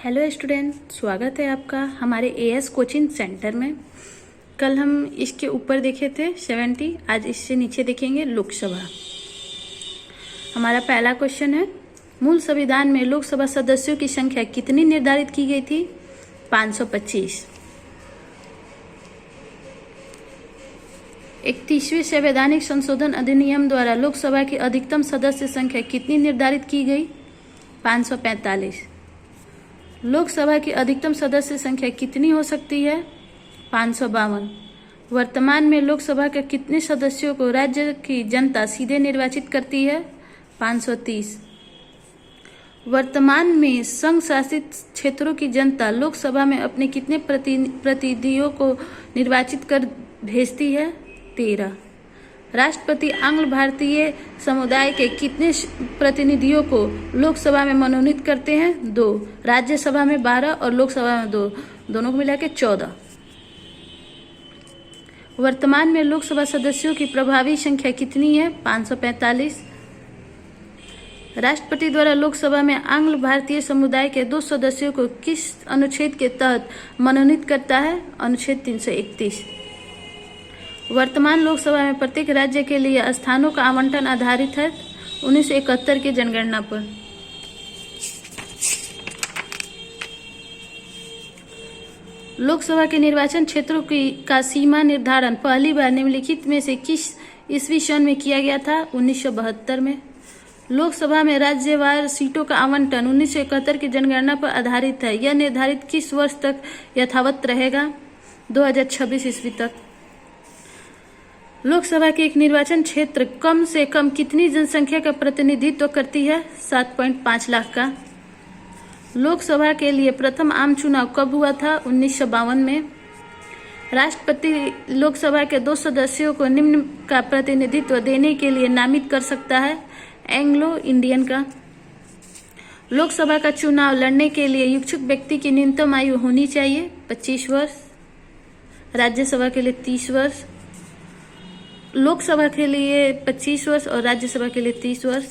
Hello student, स्वागत है आपका हमारे एएस कोचिंग सेंटर में। कल हम इसके ऊपर देखे थे 70, आज इससे नीचे देखेंगे लोकसभा। हमारा पहला क्वेश्चन है, मूल संविधान में लोकसभा सदस्यों की संख्या कितनी निर्धारित की गई थी? 525। 31वें संवैधानिक संशोधन अधिनियम द्वारा लोकसभा की अधिकतम सदस्य संख्या कितनी निर्धारित की गई? 545। लोकसभा की अधिकतम सदस्य संख्या कितनी हो सकती है? 552। वर्तमान में लोकसभा के कितने सदस्यों को राज्य की जनता सीधे निर्वाचित करती है? 530। वर्तमान में संघ शासित क्षेत्रों की जनता लोकसभा में अपने कितने प्रतिनिधियों को निर्वाचित कर भेजती है? 13। राष्ट्रपति आंग्ल भारतीय समुदाय के कितने प्रतिनिधियों को लोकसभा में मनोनीत करते हैं? 2। राज्यसभा में 12 और लोकसभा में 2, दोनों को मिला के 14। वर्तमान में लोकसभा सदस्यों की प्रभावी संख्या कितनी है? 545। राष्ट्रपति द्वारा लोकसभा में आंग्ल भारतीय समुदाय के 2 सदस्यों को किस अनुच्छेद के तहत मनोनीत करता है? अनुच्छेद 331। वर्तमान लोकसभा में प्रत्येक राज्य के लिए स्थानों का आवंटन आधारित है 1971 की जनगणना पर। लोकसभा के निर्वाचन क्षेत्रों का सीमा निर्धारण पहली बार निम्नलिखित में से किस ईस्वी सन में किया गया था? 1972 में। लोकसभा में राज्यवार सीटों का आवंटन 1971 की जनगणना पर आधारित है। यह निर्धारित किस वर्ष तक यथावत रहेगा? 2026 ईस्वी तक। लोकसभा के एक निर्वाचन क्षेत्र कम से कम कितनी जनसंख्या का प्रतिनिधित्व करती है? 7.5 लाख का। लोकसभा के लिए प्रथम आम चुनाव कब हुआ था? 1952 में। राष्ट्रपति लोकसभा के 2 सदस्यों को निम्न का प्रतिनिधित्व देने के लिए नामित कर सकता है? एंग्लो इंडियन का। लोकसभा का चुनाव लड़ने के लिए इच्छुक व्यक्ति की न्यूनतम आयु होनी चाहिए 25 वर्ष। राज्यसभा के लिए 30 वर्ष। लोकसभा के लिए 25 वर्ष और राज्यसभा के लिए 30 वर्ष।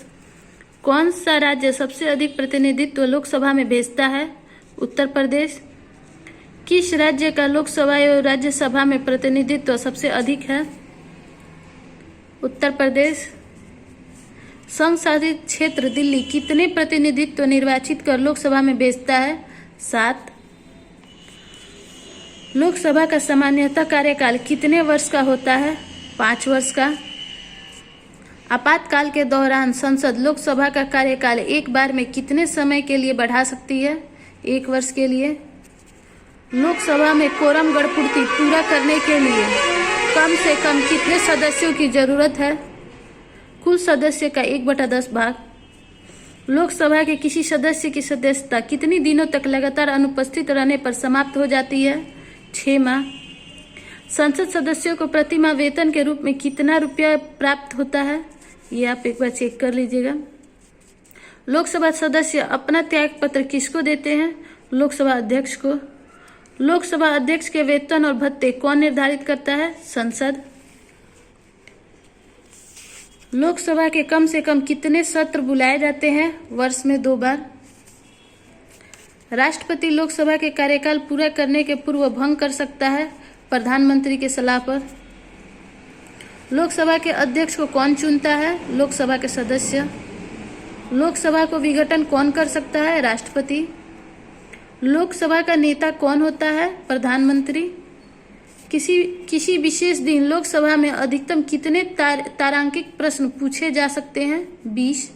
कौन सा राज्य सबसे अधिक प्रतिनिधित्व लोकसभा में भेजता है? उत्तर प्रदेश। किस राज्य का लोकसभा और राज्यसभा में प्रतिनिधित्व सबसे अधिक है? उत्तर प्रदेश। संघ शासित क्षेत्र दिल्ली कितने प्रतिनिधित्व निर्वाचित कर लोकसभा में भेजता है? 7। लोकसभा का सामान्यतः कार्यकाल कितने वर्ष का होता है? 5 वर्ष का। आपातकाल के दौरान संसद लोकसभा का कार्यकाल एक बार में कितने समय के लिए बढ़ा सकती है? 1 वर्ष के लिए। लोकसभा में कोरम गणपूर्ति पूरा करने के लिए कम से कम कितने सदस्यों की जरूरत है? कुल सदस्य का 1/10 भाग। लोकसभा के किसी सदस्य की सदस्यता कितनी दिनों तक लगातार अनुपस्थित रहने पर समाप्त हो जाती है? 6 माह। संसद सदस्यों को प्रति माह वेतन के रूप में कितना रुपया प्राप्त होता है? ये आप एक बार चेक कर लीजिएगा। लोकसभा सदस्य अपना त्याग पत्र किसको देते हैं? लोकसभा अध्यक्ष को। लोकसभा अध्यक्ष के वेतन और भत्ते कौन निर्धारित करता है? संसद। लोकसभा के कम से कम कितने सत्र बुलाए जाते हैं? वर्ष में 2 बार। राष्ट्रपति लोकसभा के कार्यकाल पूरा करने के पूर्व भंग कर सकता है प्रधानमंत्री के सलाह पर। लोकसभा के अध्यक्ष को कौन चुनता है? लोकसभा के सदस्य। लोकसभा को विघटन कौन कर सकता है? राष्ट्रपति। लोकसभा का नेता कौन होता है? प्रधानमंत्री। किसी विशेष दिन लोकसभा में अधिकतम कितने तारांकित प्रश्न पूछे जा सकते हैं? 20।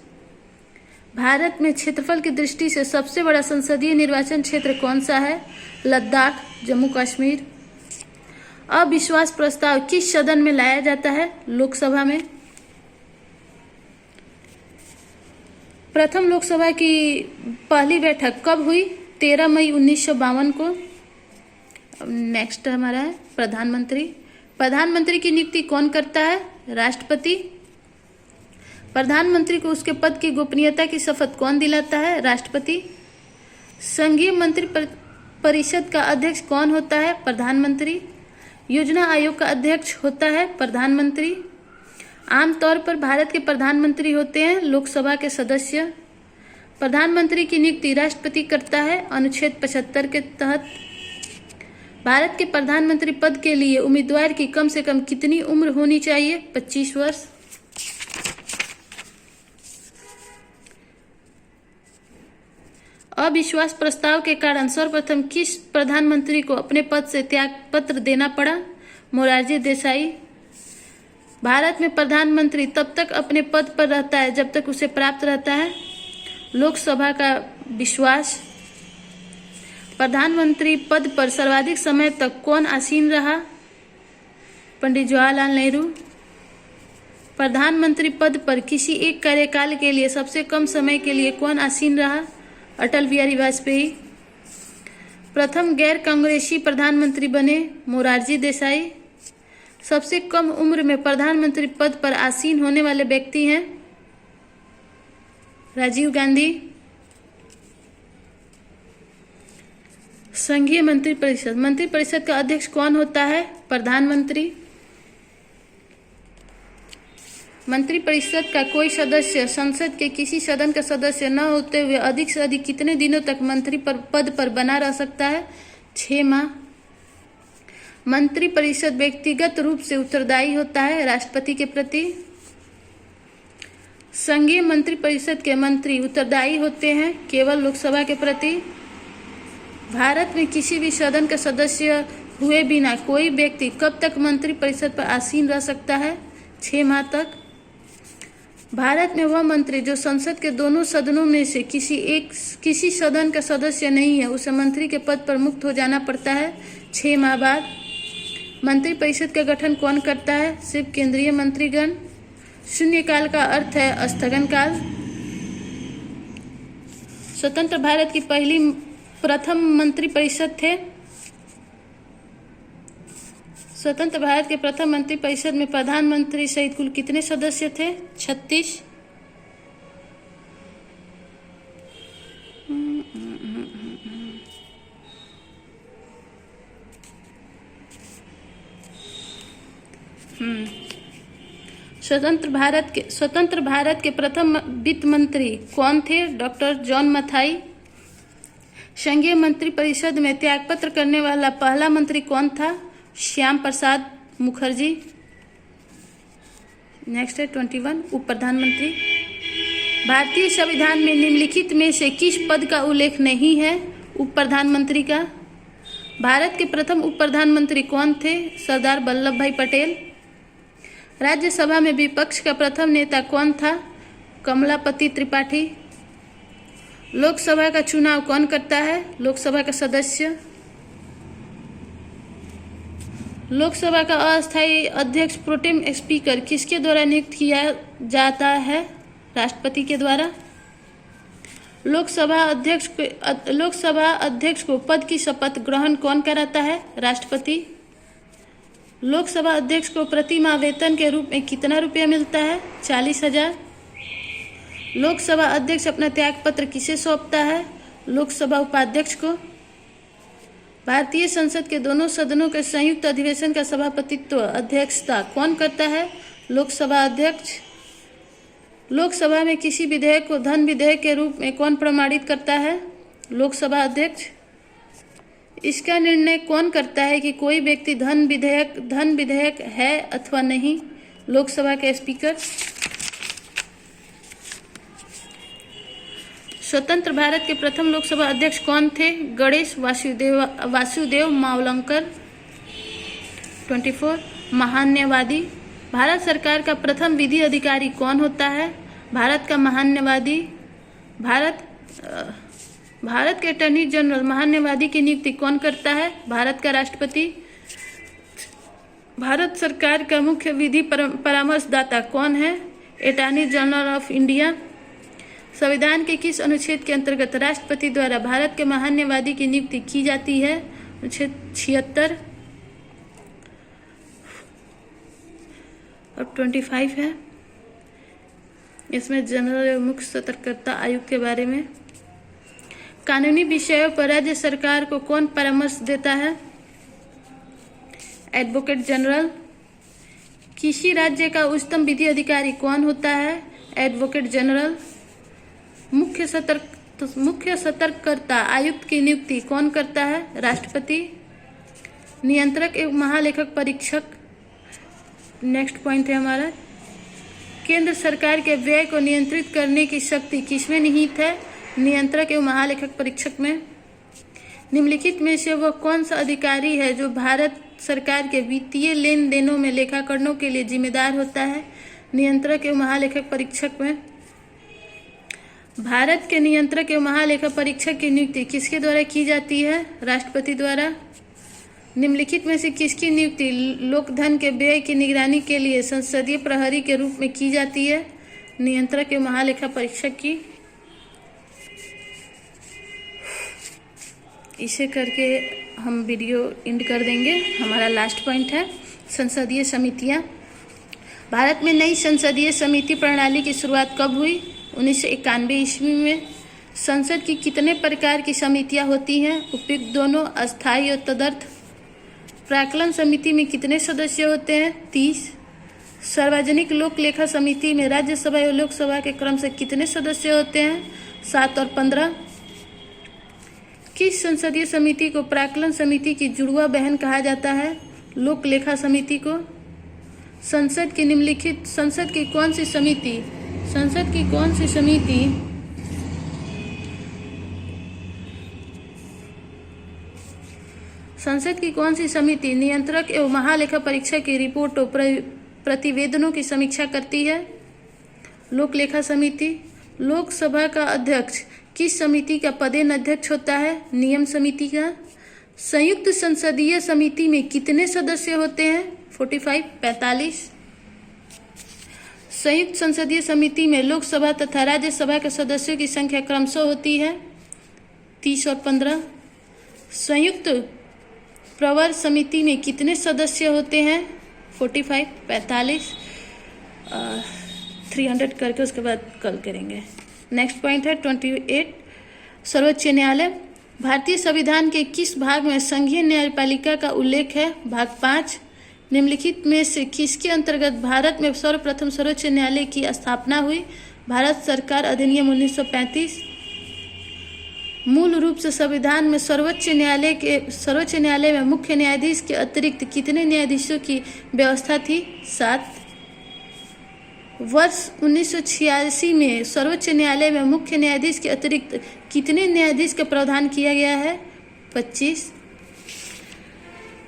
भारत में क्षेत्रफल की दृष्टि से सबसे बड़ा संसदीय निर्वाचन क्षेत्र कौन सा है? लद्दाख, जम्मू कश्मीर। अविश्वास प्रस्ताव किस सदन में लाया जाता है? लोकसभा में। प्रथम लोकसभा की पहली बैठक कब हुई? 13 मई 1952 को। नेक्स्ट हमारा है प्रधानमंत्री। प्रधानमंत्री की नियुक्ति कौन करता है? राष्ट्रपति। प्रधानमंत्री को उसके पद की गोपनीयता की शपथ कौन दिलाता है? राष्ट्रपति। संघीय मंत्री परिषद का अध्यक्ष कौन होता है? प्रधानमंत्री। योजना आयोग का अध्यक्ष होता है प्रधानमंत्री। आमतौर पर भारत के प्रधानमंत्री होते हैं लोकसभा के सदस्य। प्रधानमंत्री की नियुक्ति राष्ट्रपति करता है। अनुच्छेद 75 के तहत भारत के प्रधानमंत्री पद के लिए उम्मीदवार की कम से कम कितनी उम्र होनी चाहिए? 25 वर्ष। अविश्वास प्रस्ताव के कारण सर्वप्रथम किस प्रधानमंत्री को अपने पद से त्याग पत्र देना पड़ा? मोरारजी देसाई। भारत में प्रधानमंत्री तब तक अपने पद पर रहता है जब तक उसे प्राप्त रहता है लोकसभा का विश्वास। प्रधानमंत्री पद पर सर्वाधिक समय तक कौन आसीन रहा? पंडित जवाहरलाल नेहरू। प्रधानमंत्री पद पर किसी एक कार्यकाल के लिए सबसे कम समय के लिए कौन आसीन रहा? अटल बिहारी वाजपेयी। प्रथम गैर कांग्रेसी प्रधानमंत्री बने मोरारजी देसाई। सबसे कम उम्र में प्रधानमंत्री पद पर आसीन होने वाले व्यक्ति हैं राजीव गांधी। संघीय मंत्रिपरिषद का अध्यक्ष कौन होता है? प्रधानमंत्री। मंत्रिपरिषद का कोई सदस्य संसद के किसी सदन का सदस्य न होते हुए अधिक से अधिक कितने दिनों तक मंत्री पद पर बना रह सकता है? 6 माह। मंत्रिपरिषद व्यक्तिगत रूप से उत्तरदायी होता है राष्ट्रपति के प्रति। संघीय मंत्रिपरिषद के मंत्री उत्तरदायी होते हैं केवल लोकसभा के प्रति। भारत में किसी भी सदन का सदस्य हुए बिना कोई व्यक्ति कब तक मंत्रिपरिषद पर आसीन रह सकता है? 6 माह तक। भारत में वह मंत्री जो संसद के दोनों सदनों में से किसी सदन का सदस्य नहीं है उसे मंत्री के पद पर मुक्त हो जाना पड़ता है 6 माह बाद। मंत्रिपरिषद का गठन कौन करता है? सिर्फ केंद्रीय मंत्रीगण। शून्यकाल का अर्थ है स्थगन काल। स्वतंत्र भारत की प्रथम मंत्रिपरिषद थे। स्वतंत्र भारत के प्रथम मंत्रिपरिषद में प्रधानमंत्री सहित कुल कितने सदस्य थे? 36। स्वतंत्र भारत के प्रथम वित्त मंत्री कौन थे? Doctor John Mathai. संघीय मंत्रिपरिषद में त्यागपत्र करने वाला पहला मंत्री कौन था? श्याम प्रसाद मुखर्जी। नेक्स्ट है 21 उप प्रधानमंत्री। भारतीय संविधान में निम्नलिखित में से किस पद का उल्लेख नहीं है? उप प्रधानमंत्री का। भारत के प्रथम उप प्रधानमंत्री कौन थे? सरदार वल्लभ भाई पटेल। राज्यसभा में विपक्ष का प्रथम नेता कौन था? कमलापति त्रिपाठी। लोकसभा का चुनाव कौन करता है? लोकसभा का सदस्य। लोकसभा का अस्थायी अध्यक्ष प्रोटेम स्पीकर किसके द्वारा नियुक्त किया जाता है? राष्ट्रपति के द्वारा। लोकसभा अध्यक्ष को पद की शपथ ग्रहण कौन कराता है? राष्ट्रपति। लोकसभा अध्यक्ष को प्रति माह वेतन के रूप में कितना रुपया मिलता है? 40,000। लोकसभा अध्यक्ष अपना त्यागपत्र किसे सौंपता है? लोकसभा उपाध्यक्ष को। भारतीय संसद के दोनों सदनों के संयुक्त अधिवेशन का सभापतित्व अध्यक्षता कौन करता है? लोकसभा अध्यक्ष। लोकसभा में किसी विधेयक को धन विधेयक के रूप में कौन प्रमाणित करता है? लोकसभा अध्यक्ष। इसका निर्णय कौन करता है कि कोई व्यक्ति धन विधेयक है अथवा नहीं? लोकसभा के स्पीकर। स्वतंत्र भारत के प्रथम लोकसभा अध्यक्ष कौन थे? गणेश वासुदेव मावलंकर। 24 महान्यवादी। भारत सरकार का प्रथम विधि अधिकारी कौन होता है? भारत का महान्यवादी। भारत के अटॉर्नी जनरल महान्यवादी की नियुक्ति कौन करता है? भारत का राष्ट्रपति। भारत सरकार का मुख्य विधि परामर्शदाता कौन है? Attorney general of India. संविधान के किस अनुच्छेद के अंतर्गत राष्ट्रपति द्वारा भारत के महान्यवादी की नियुक्ति की जाती है? अनुच्छेद 76। अब 25 है, इसमें जनरल एवं मुख्य सतर्कता आयोग के बारे में। कानूनी विषयों पर राज्य सरकार को कौन परामर्श देता है? Advocate general. किसी राज्य का उच्चतम विधि अधिकारी कौन होता है? Advocate general. मुख्य सतर्कता आयुक्त की नियुक्ति कौन करता है? राष्ट्रपति। नियंत्रक एवं महालेखक परीक्षक, नेक्स्ट पॉइंट है हमारा, केंद्र सरकार के व्यय को नियंत्रित करने की शक्ति किसमें निहित है? नियंत्रक एवं महालेखक परीक्षक में। निम्नलिखित में से वह कौन सा अधिकारी है जो भारत सरकार के वित्तीय लेन देनों में लेखाकरणों के लिए जिम्मेदार होता है? नियंत्रक एवं महालेखक परीक्षक में। भारत के नियंत्रक एवं महालेखा परीक्षक की नियुक्ति किसके द्वारा की जाती है? राष्ट्रपति द्वारा। निम्नलिखित में से किसकी नियुक्ति लोकधन के व्यय की निगरानी के लिए संसदीय प्रहरी के रूप में की जाती है? नियंत्रक एवं महालेखा परीक्षक की। इसे करके हम वीडियो एंड कर देंगे। हमारा लास्ट पॉइंट है संसदीय समितियां। भारत में नई संसदीय समिति प्रणाली की शुरुआत कब हुई? 1991 ईस्वी में। संसद की कितने प्रकार की समितियां होती हैं? उपयुक्त दोनों, अस्थायी और तदर्थ। प्राक्कलन समिति में कितने सदस्य होते हैं? 30। सार्वजनिक लोक लेखा समिति में राज्यसभा और लोकसभा के क्रम से कितने सदस्य होते हैं? 7 और 15। किस संसदीय समिति को प्राक्कलन समिति की जुड़वा बहन कहा जाता है? लोक लेखा समिति को। संसद की कौन सी समिति नियंत्रक एवं महालेखा परीक्षक की रिपोर्टों प्रतिवेदनों की समीक्षा करती है? लोक लेखा समिति। लोकसभा का अध्यक्ष किस समिति का पदेन अध्यक्ष होता है? नियम समिति का। संयुक्त संसदीय समिति में कितने सदस्य होते हैं? 45। संयुक्त संसदीय समिति में लोकसभा तथा राज्यसभा के सदस्यों की संख्या क्रमशः होती है 30 और 15। संयुक्त प्रवर समिति में कितने सदस्य होते हैं? 45। 300 करके उसके बाद कल करेंगे। नेक्स्ट पॉइंट है 28। सर्वोच्च न्यायालय। भारतीय संविधान के किस भाग में संघीय न्यायपालिका का उल्लेख है? भाग 5। निम्नलिखित में से किसके अंतर्गत भारत में सर्वप्रथम सर्वोच्च न्यायालय की स्थापना हुई? भारत सरकार अधिनियम 1935। मूल रूप से संविधान में सर्वोच्च न्यायालय में मुख्य न्यायाधीश के अतिरिक्त कितने न्यायाधीशों की व्यवस्था थी? 7। वर्ष 1986 में सर्वोच्च न्यायालय में मुख्य न्यायाधीश के अतिरिक्त कितने न्यायाधीश का प्रावधान किया गया है? 25।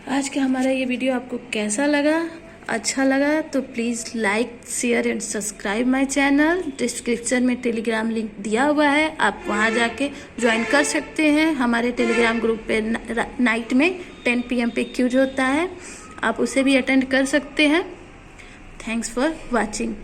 आज का हमारा ये वीडियो आपको कैसा लगा? अच्छा लगा तो please like, share and subscribe my channel. Description में टेलीग्राम लिंक दिया हुआ है, आप वहाँ जाके ज्वाइन कर सकते हैं। हमारे टेलीग्राम ग्रुप पे नाइट में 10 PM पे क्यूज होता है, आप उसे भी अटेंड कर सकते हैं। Thanks for watching.